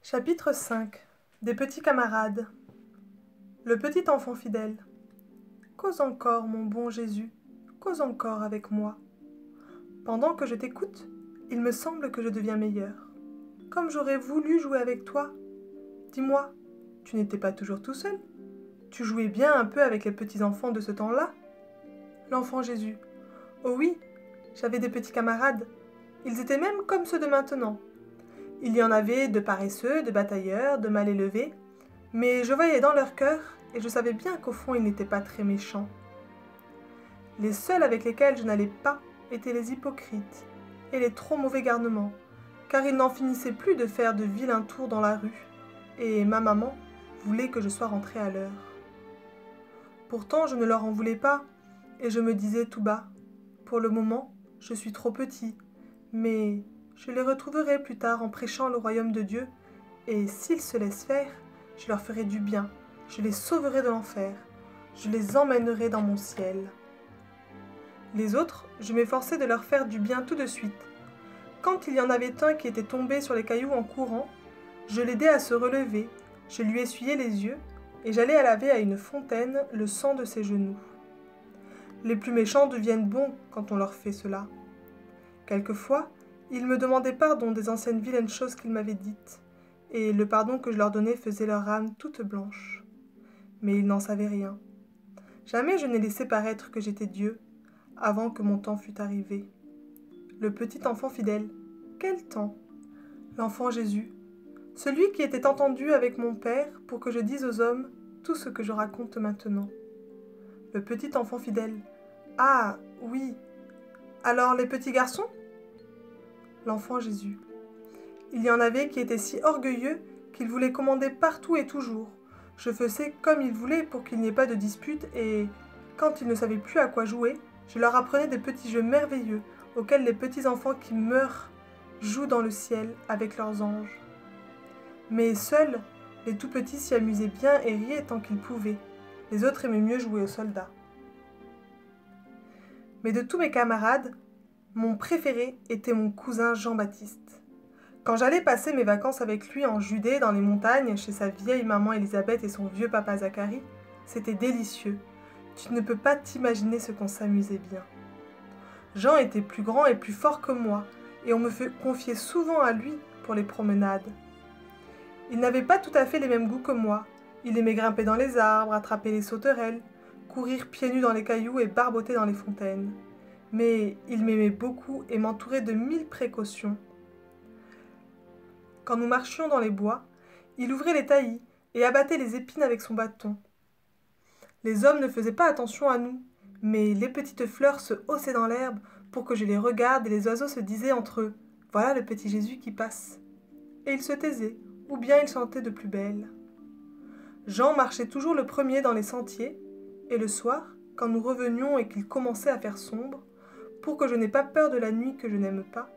Chapitre 5. Des petits camarades. Le petit enfant fidèle. Cause encore, mon bon Jésus, cause encore avec moi. Pendant que je t'écoute, il me semble que je deviens meilleur. Comme j'aurais voulu jouer avec toi. Dis-moi, tu n'étais pas toujours tout seul? Tu jouais bien un peu avec les petits enfants de ce temps-là? L'enfant Jésus. Oh oui, j'avais des petits camarades. Ils étaient même comme ceux de maintenant. Il y en avait de paresseux, de batailleurs, de mal élevés, mais je voyais dans leur cœur et je savais bien qu'au fond ils n'étaient pas très méchants. Les seuls avec lesquels je n'allais pas étaient les hypocrites et les trop mauvais garnements, car ils n'en finissaient plus de faire de vilains tours dans la rue, et ma maman voulait que je sois rentrée à l'heure. Pourtant je ne leur en voulais pas, et je me disais tout bas, pour le moment je suis trop petit, mais je les retrouverai plus tard en prêchant le royaume de Dieu, et s'ils se laissent faire, je leur ferai du bien, je les sauverai de l'enfer, je les emmènerai dans mon ciel. Les autres, je m'efforçais de leur faire du bien tout de suite. Quand il y en avait un qui était tombé sur les cailloux en courant, je l'aidais à se relever, je lui essuyais les yeux, et j'allais à laver à une fontaine le sang de ses genoux. Les plus méchants deviennent bons quand on leur fait cela. Quelquefois, ils me demandaient pardon des anciennes vilaines choses qu'ils m'avaient dites, et le pardon que je leur donnais faisait leur âme toute blanche. Mais ils n'en savaient rien. Jamais je n'ai laissé paraître que j'étais Dieu, avant que mon temps fût arrivé. Le petit enfant fidèle, quel temps? L'enfant Jésus, celui qui était entendu avec mon Père pour que je dise aux hommes tout ce que je raconte maintenant. Le petit enfant fidèle, ah oui, alors les petits garçons? L'enfant Jésus. Il y en avait qui étaient si orgueilleux qu'ils voulaient commander partout et toujours. Je faisais comme ils voulaient pour qu'il n'y ait pas de dispute et, quand ils ne savaient plus à quoi jouer, je leur apprenais des petits jeux merveilleux auxquels les petits enfants qui meurent jouent dans le ciel avec leurs anges. Mais seuls, les tout petits s'y amusaient bien et riaient tant qu'ils pouvaient. Les autres aimaient mieux jouer aux soldats. Mais de tous mes camarades, mon préféré était mon cousin Jean-Baptiste. Quand j'allais passer mes vacances avec lui en Judée, dans les montagnes, chez sa vieille maman Élisabeth et son vieux papa Zacharie, c'était délicieux. Tu ne peux pas t'imaginer ce qu'on s'amusait bien. Jean était plus grand et plus fort que moi, et on me confiait souvent à lui pour les promenades. Il n'avait pas tout à fait les mêmes goûts que moi. Il aimait grimper dans les arbres, attraper les sauterelles, courir pieds nus dans les cailloux et barboter dans les fontaines. Mais il m'aimait beaucoup et m'entourait de 1000 précautions. Quand nous marchions dans les bois, il ouvrait les taillis et abattait les épines avec son bâton. Les hommes ne faisaient pas attention à nous, mais les petites fleurs se haussaient dans l'herbe pour que je les regarde et les oiseaux se disaient entre eux « Voilà le petit Jésus qui passe !» Et ils se taisaient, ou bien ils chantaient de plus belle. Jean marchait toujours le premier dans les sentiers, et le soir, quand nous revenions et qu'il commençait à faire sombre, pour que je n'aie pas peur de la nuit que je n'aime pas,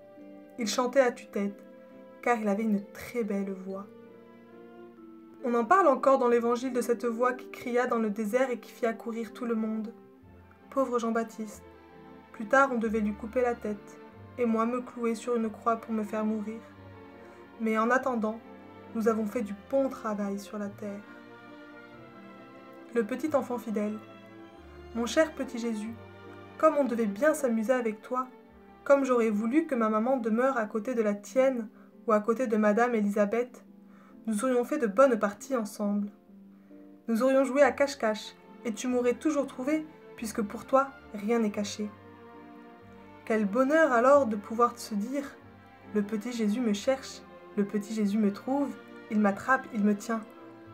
il chantait à tue-tête, car il avait une très belle voix. On en parle encore dans l'évangile de cette voix qui cria dans le désert et qui fit accourir tout le monde. Pauvre Jean-Baptiste. Plus tard, on devait lui couper la tête, et moi me clouer sur une croix pour me faire mourir. Mais en attendant, nous avons fait du bon travail sur la terre. Le petit enfant fidèle. Mon cher petit Jésus, comme on devait bien s'amuser avec toi, comme j'aurais voulu que ma maman demeure à côté de la tienne ou à côté de Madame Élisabeth, nous aurions fait de bonnes parties ensemble. Nous aurions joué à cache-cache, et tu m'aurais toujours trouvé, puisque pour toi, rien n'est caché. Quel bonheur alors de pouvoir se dire « Le petit Jésus me cherche, le petit Jésus me trouve, il m'attrape, il me tient.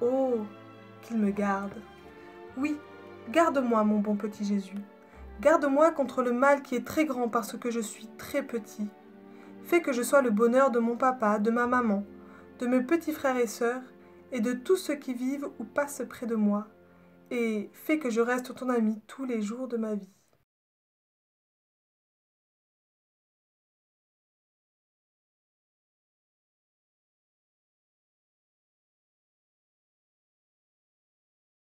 Oh, qu'il me garde. Oui, garde-moi, mon bon petit Jésus. Garde-moi contre le mal qui est très grand parce que je suis très petit. Fais que je sois le bonheur de mon papa, de ma maman, de mes petits frères et sœurs, et de tous ceux qui vivent ou passent près de moi. Et fais que je reste ton ami tous les jours de ma vie.